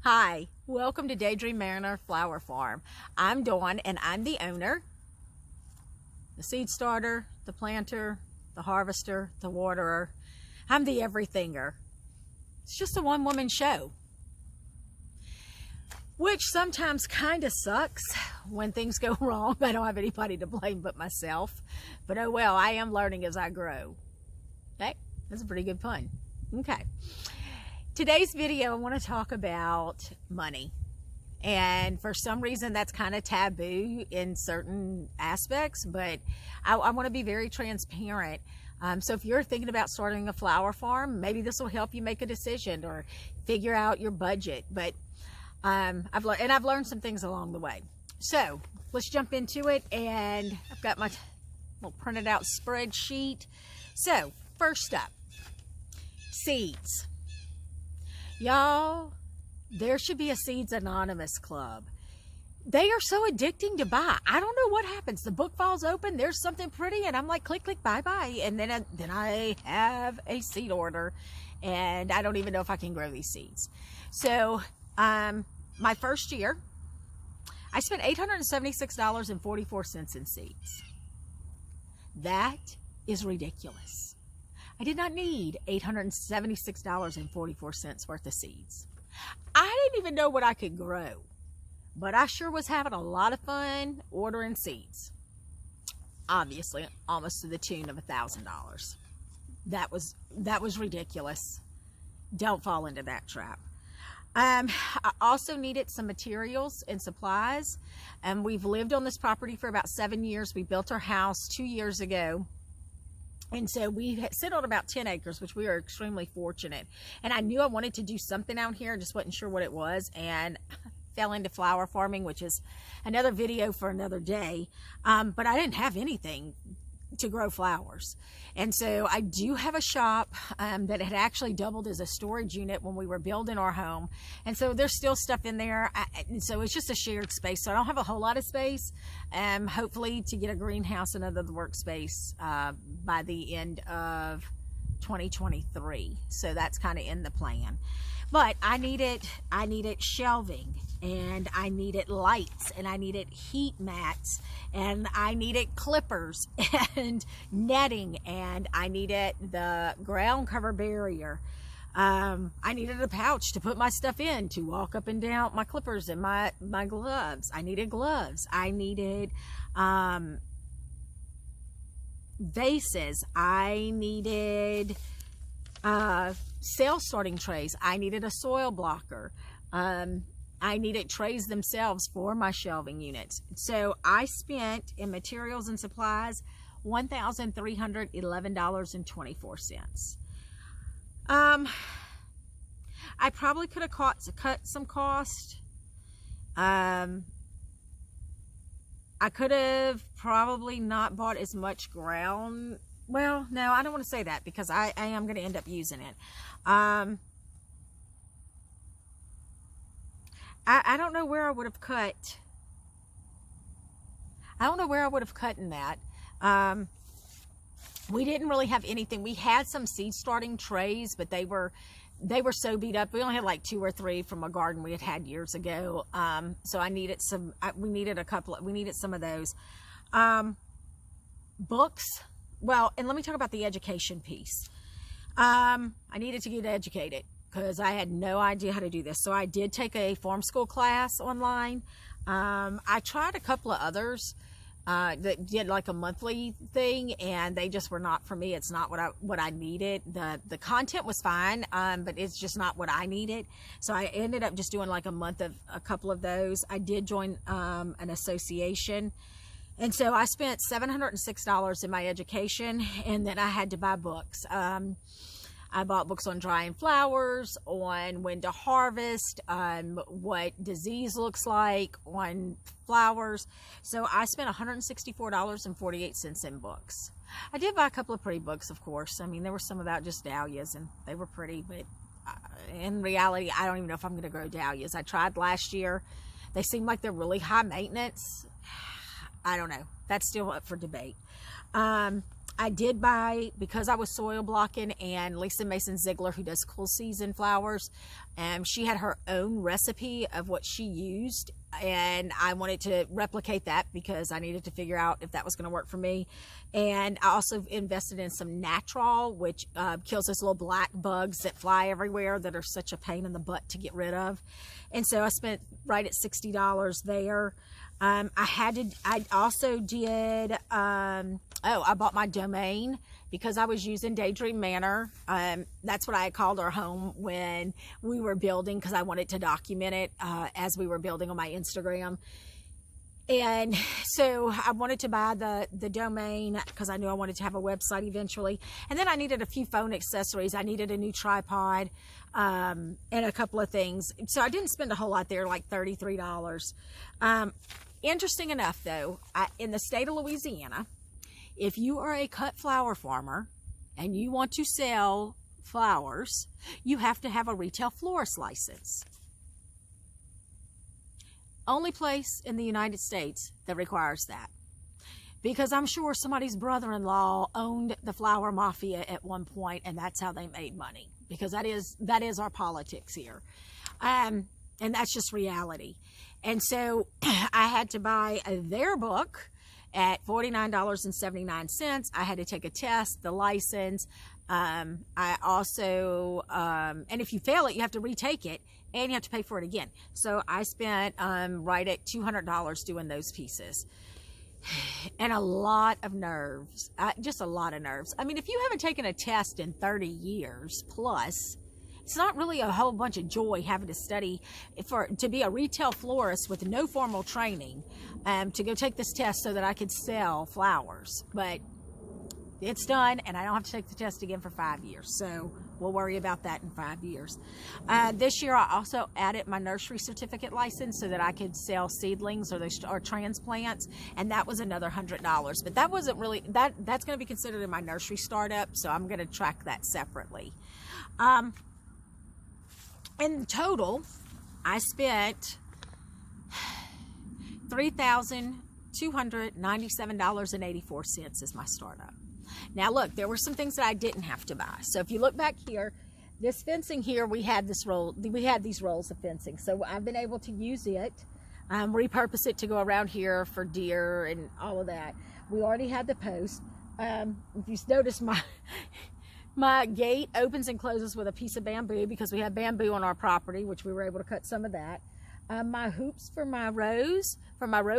Hi, welcome to Daydream Mariner Flower Farm. I'm Dawn and I'm the owner, the seed starter, the planter, the harvester, the waterer. I'm the everythinger. It's just a one-woman show, which sometimes kind of sucks when things go wrong. I don't have anybody to blame but myself. But oh well, I am learning as I grow. Hey, that's a pretty good pun. Okay. Today's video, I want to talk about money. And for some reason, that's kind of taboo in certain aspects, but I want to be very transparent. So if you're thinking about starting a flower farm, maybe this will help you make a decision or figure out your budget. But I've learned some things along the way. So let's jump into it. And I've got my little printed out spreadsheet. So first up, seeds. Y'all, there should be a Seeds Anonymous club. They are so addicting to buy. I don't know what happens. The book falls open, there's something pretty, and I'm like, click, click, bye, bye. And then I have a seed order, and I don't even know if I can grow these seeds. So, my first year, I spent $876.44 in seeds. That is ridiculous. I did not need $876.44 worth of seeds. I didn't even know what I could grow, but I sure was having a lot of fun ordering seeds. Obviously, almost to the tune of $1,000. That was ridiculous. Don't fall into that trap. I also needed some materials and supplies. We've lived on this property for about 7 years. We built our house 2 years ago. And so we sit on about 10 acres, which we are extremely fortunate. And I knew I wanted to do something out here, just wasn't sure what it was, and fell into flower farming, which is another video for another day. But I didn't have anything to grow flowers. And so I do have a shop that had actually doubled as a storage unit when we were building our home. And so there's still stuff in there. And so it's just a shared space. So I don't have a whole lot of space. Hopefully to get a greenhouse and another workspace by the end of 2023. So that's kind of in the plan. But I needed shelving, and I needed lights, and I needed heat mats, and I needed clippers and netting, and I needed the ground cover barrier. I needed a pouch to put my stuff in to walk up and down, my clippers and my gloves. I needed gloves. I needed vases. I needed cell sorting trays. I needed a soil blocker. I needed trays themselves for my shelving units. So I spent in materials and supplies $1,311.24. I probably could have cut some cost. I could have probably not bought as much ground. Well, no, I don't want to say that because I am going to end up using it. I don't know where I would have cut. I don't know where I would have cut in that. We didn't really have anything. We had some seed starting trays, but they were so beat up. We only had like 2 or 3 from a garden we had years ago. So I needed some. We needed some of those. Books. Well, and let me talk about the education piece. I needed to get educated because I had no idea how to do this. So I did take a farm school class online. I tried a couple of others that did like a monthly thing, and they just were not for me. It's not what I needed. The content was fine, but it's just not what I needed. So I ended up just doing like a month of a couple of those. I did join an association. And so I spent $706 in my education, and then I had to buy books. I bought books on drying flowers, on when to harvest, on what disease looks like on flowers. So I spent $164.48 in books. I did buy a couple of pretty books, of course. I mean, there were some about just dahlias, and they were pretty, but in reality, I don't even know if I'm going to grow dahlias. I tried last year. They seem like they're really high maintenance. I don't know. That's still up for debate. I did buy, because I was soil blocking, and Lisa Mason Ziegler, who does cool season flowers, She had her own recipe of what she used, and I wanted to replicate that because I needed to figure out if that was going to work for me. And I also invested in some Natrol, which kills those little black bugs that fly everywhere that are such a pain in the butt to get rid of. And so I spent right at $60 there. I also did, I bought my domain because I was using Daydream Manor. That's what I called our home when we were building, because I wanted to document it as we were building on my Instagram. And so I wanted to buy the domain because I knew I wanted to have a website eventually. And then I needed a few phone accessories. I needed a new tripod and a couple of things. So I didn't spend a whole lot there, like $33. Interesting enough, though, in the state of Louisiana, if you are a cut flower farmer and you want to sell flowers, you have to have a retail florist license. Only place in the United States that requires that. Because I'm sure somebody's brother-in-law owned the flower mafia at one point, and that's how they made money. Because that is our politics here. And that's just reality. And so I had to buy their book at $49.79. I had to take a test, the license. I also, and if you fail it, you have to retake it, and you have to pay for it again. So I spent right at $200 doing those pieces. And a lot of nerves, just a lot of nerves. I mean, if you haven't taken a test in 30 years plus, it's not really a whole bunch of joy having to study to be a retail florist with no formal training, to go take this test so that I could sell flowers. But it's done, and I don't have to take the test again for 5 years. So we'll worry about that in 5 years. This year, I also added my nursery certificate license so that I could sell seedlings or transplants, and that was another $100. But that wasn't really, that's going to be considered in my nursery startup, so I'm going to track that separately. In total, I spent $3,297.84 as my startup. Now look, there were some things that I didn't have to buy. So if you look back here, this fencing here, we had these rolls of fencing. So I've been able to use it, repurpose it to go around here for deer and all of that. We already had the post. If you notice, my gate opens and closes with a piece of bamboo because we have bamboo on our property, which we were able to cut some of that. My hoops for my row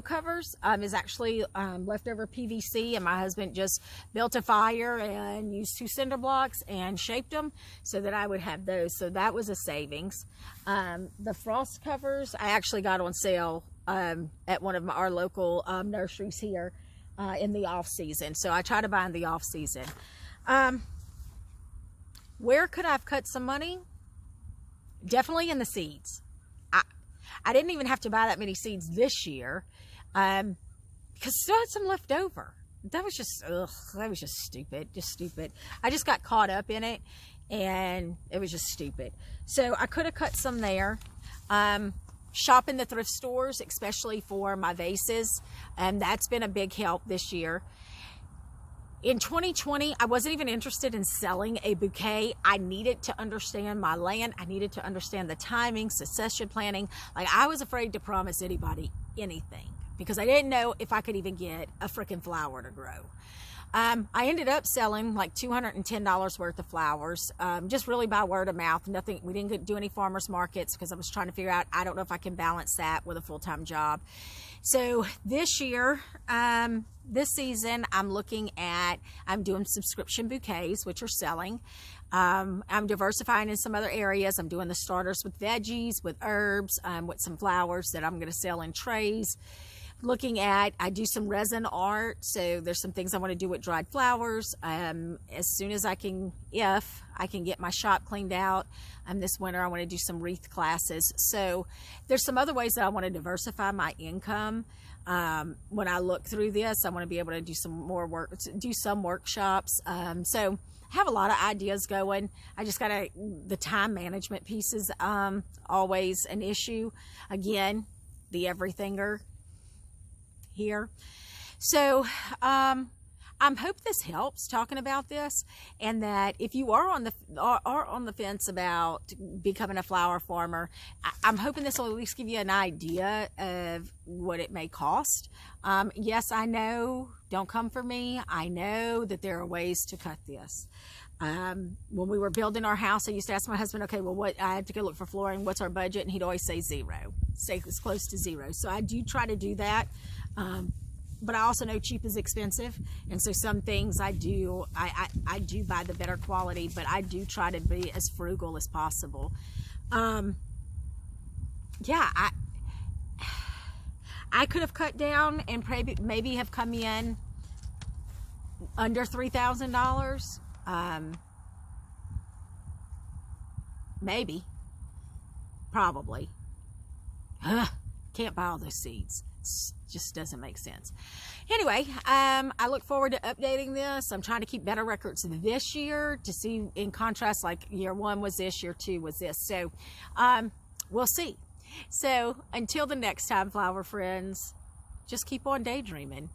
covers, is actually leftover PVC, and my husband just built a fire and used 2 cinder blocks and shaped them so that I would have those. So that was a savings. The frost covers I actually got on sale at one of our local nurseries here in the off season. So I try to buy in the off season. Where could I have cut some money? Definitely in the seeds. I didn't even have to buy that many seeds this year because I still had some left over. That was just stupid. I just got caught up in it, and it was just stupid. So I could have cut some there. Shop in the thrift stores, especially for my vases, and that's been a big help this year. In 2020, I wasn't even interested in selling a bouquet. I needed to understand my land. I needed to understand the timing, succession planning. Like, I was afraid to promise anybody anything because I didn't know if I could even get a freaking flower to grow. I ended up selling like $210 worth of flowers, just really by word of mouth. Nothing. We didn't do any farmers markets because I was trying to figure out, I don't know if I can balance that with a full-time job. So this year, this season, I'm doing subscription bouquets, which are selling. I'm diversifying in some other areas. I'm doing the starters with veggies, with herbs, with some flowers that I'm going to sell in trays. I do some resin art, so there's some things I want to do with dried flowers. As soon as if I can get my shop cleaned out, this winter I want to do some wreath classes. So there's some other ways that I want to diversify my income. When I look through this, I want to be able to do some more work, do some workshops. So I have a lot of ideas going. I just the time management piece is always an issue. Again, the everythinger here. So I hope this helps talking about this, and that if you are on the fence about becoming a flower farmer, I'm hoping this will at least give you an idea of what it may cost. Yes, I know, don't come for me. I know that there are ways to cut this. When we were building our house, I used to ask my husband, okay, well, what, I had to go look for flooring, what's our budget? And he'd always say zero, say as close to zero. So I do try to do that. But I also know cheap is expensive, and so some things I do buy the better quality, but I do try to be as frugal as possible. Yeah, I could have cut down and maybe have come in under $3,000. Maybe, probably. Can't buy all those seeds. Just doesn't make sense. Anyway, I look forward to updating this. I'm trying to keep better records this year to see, in contrast, like year 1 was this, year 2 was this. So we'll see. So until the next time, flower friends, just keep on daydreaming.